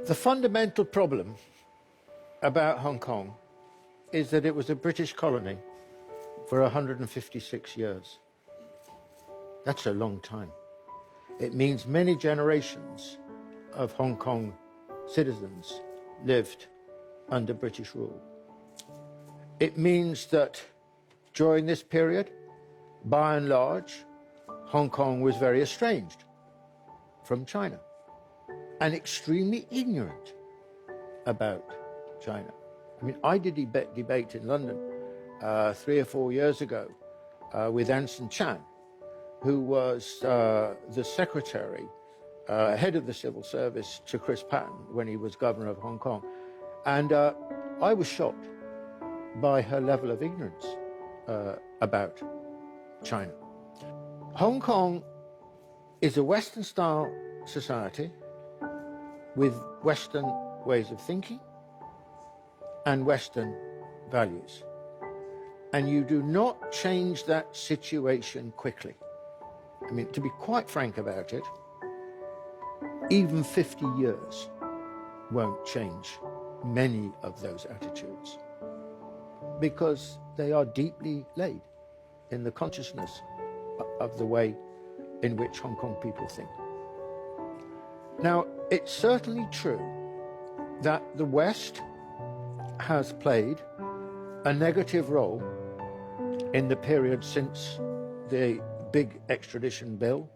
The fundamental problem about Hong Kong is that it was a British colony for 156 years. That's a long time. It means many generations of Hong Kong citizens lived under British rule. It means that during this period, by and large, Hong Kong was very estranged from China and extremely ignorant about China. I mean, I did a debate in London 3 or 4 years ago with Anson Chan, who was the secretary, head of the civil service to Chris Patten when he was governor of Hong Kong. And I was shocked by her level of ignorance about China. Hong Kong is a Western-style society with Western ways of thinking and Western values. And you do not change that situation quickly. I mean, to be quite frank about it, even 50 years won't change many of those attitudes because they are deeply laid in the consciousness of the way in which Hong Kong people think. Now, it's certainly true that the West has played a negative role in the period since the big extradition bill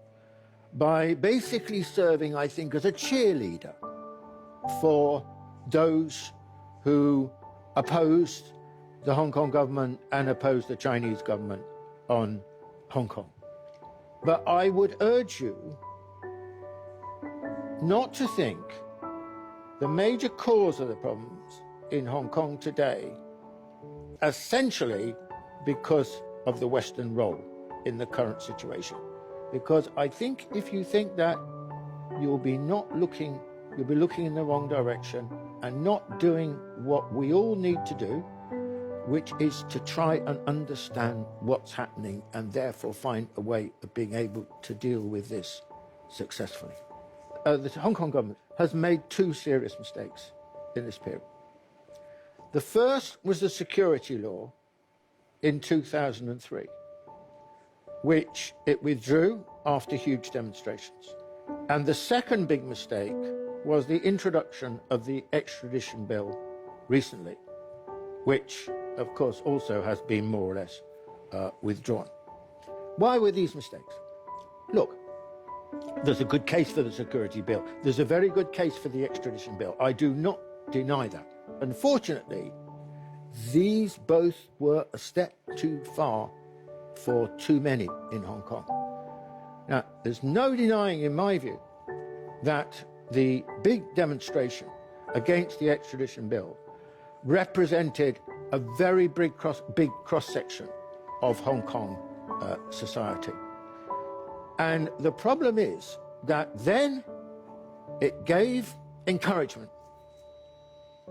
by basically serving, I think, as a cheerleader for those who opposed the Hong Kong government and opposed the Chinese government on Hong Kong. But I would urge you not to think the major cause of the problems in Hong Kong today essentially because of the Western role in the current situation. Because I think if you think that, you'll be looking in the wrong direction and not doing what we all need to do, which is to try and understand what's happening and therefore find a way of being able to deal with this successfully. The Hong Kong government has made two serious mistakes in this period. The first was the security law in 2003, which it withdrew after huge demonstrations. And the second big mistake was the introduction of the extradition bill recently, which, of course, also has been more or less withdrawn. Why were these mistakes? Look, there's a good case for the security bill. There's a very good case for the extradition bill. I do not deny that. Unfortunately, these both were a step too far for too many in Hong Kong. Now, there's no denying, in my view, that the big demonstration against the extradition bill represented a very big cross-section of Hong Kong society. And the problem is that then it gave encouragement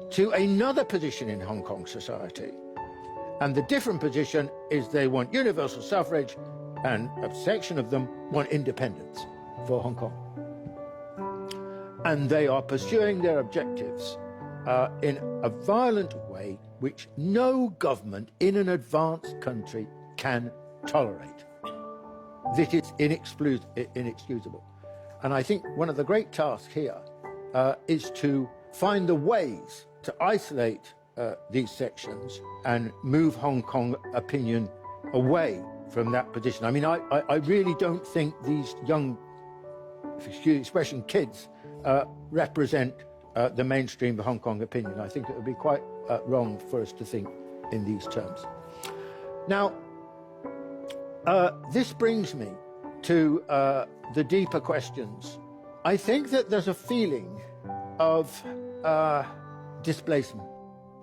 to another position in Hong Kong society. And the different position is they want universal suffrage, and a section of them want independence for Hong Kong. And they are pursuing their objectives in a violent way which no government in an advanced country can tolerate. This is inexcusable. And I think one of the great tasks here is to find the ways to isolate these sections and move Hong Kong opinion away from that position. I mean, I really don't think these young, excuse the expression, kids represent the mainstream of Hong Kong opinion. I think it would be quite wrong for us to think in these terms. Now, this brings me to the deeper questions. I think that there's a feeling of displacement.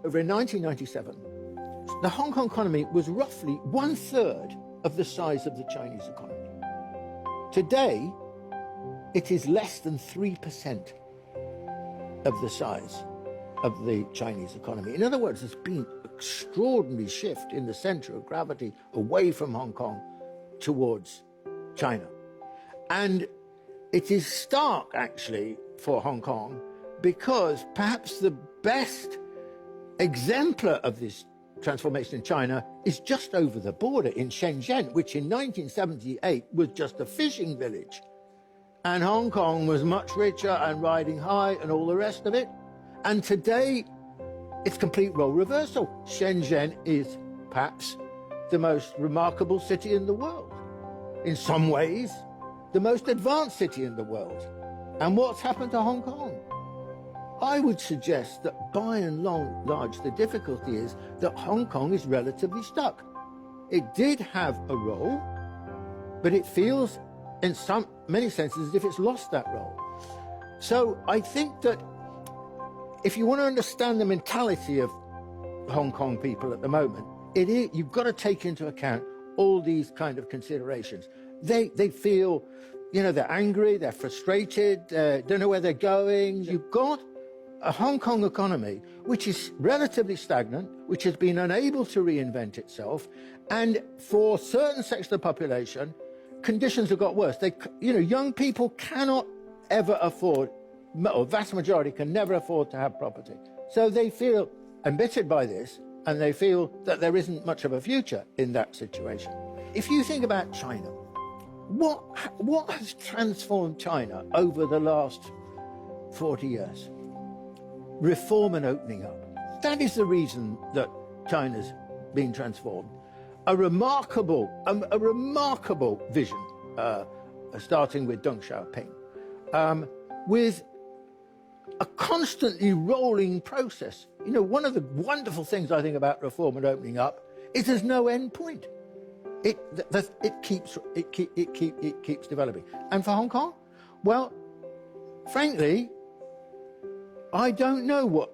Over in 1997, the Hong Kong economy was roughly 1/3 of the size of the Chinese economy. Today, it is less than 3% of the size of the Chinese economy. In other words, there's been an extraordinary shift in the center of gravity away from Hong Kong towards China. And it is stark, actually, for Hong Kong because perhaps the best exemplar of this transformation in China is just over the border in Shenzhen, which in 1978 was just a fishing village. And Hong Kong was much richer and riding high and all the rest of it. And today, it's complete role reversal. Shenzhen is perhaps the most remarkable city in the world. In some ways, the most advanced city in the world. And what's happened to Hong Kong? I would suggest that by and large, the difficulty is that Hong Kong is relatively stuck. It did have a role, but it feels in many senses as if it's lost that role. So I think that if you want to understand the mentality of Hong Kong people at the moment, you've got to take into account all these kind of considerations. They feel, they're angry, they're frustrated, don't know where they're going. You've got a Hong Kong economy which is relatively stagnant, which has been unable to reinvent itself, and for certain sections of the population, conditions have got worse. Young people cannot ever afford, or vast majority can never afford to have property. So they feel embittered by this, and they feel that there isn't much of a future in that situation. If you think about China, what has transformed China over the last 40 years? Reform and opening up. That is the reason that China's been transformed. A remarkable vision, starting with Deng Xiaoping, with a constantly rolling process. One of the wonderful things I think about reform and opening up is there's no end point. It keeps developing. And for Hong Kong, well, frankly, I don't know what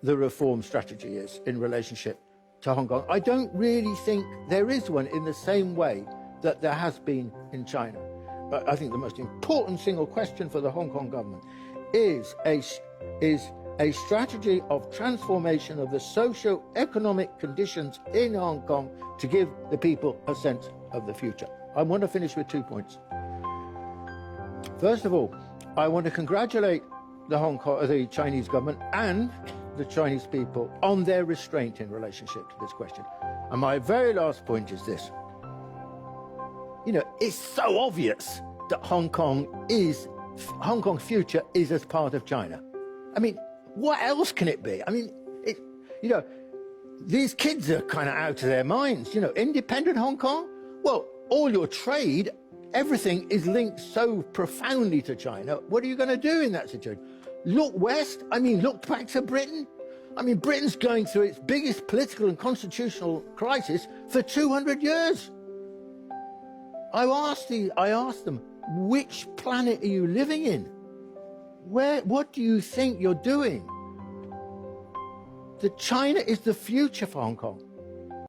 the reform strategy is in relationship to Hong Kong. I don't really think there is one in the same way that there has been in China. But I think the most important single question for the Hong Kong government is a strategy of transformation of the socio-economic conditions in Hong Kong to give the people a sense of the future. I want to finish with 2 points. First of all, I want to congratulate the Chinese government and the Chinese people on their restraint in relationship to this question. And my very last point is this. It's so obvious that Hong Kong's future is as part of China. I mean, what else can it be? I mean, these kids are kind of out of their minds. Independent Hong Kong? Well, all your trade, everything is linked so profoundly to China. What are you going to do in that situation? Look west? Look back to Britain? Britain's going through its biggest political and constitutional crisis for 200 years. I asked them, which planet are you living in? What do you think you're doing? China is the future for Hong Kong.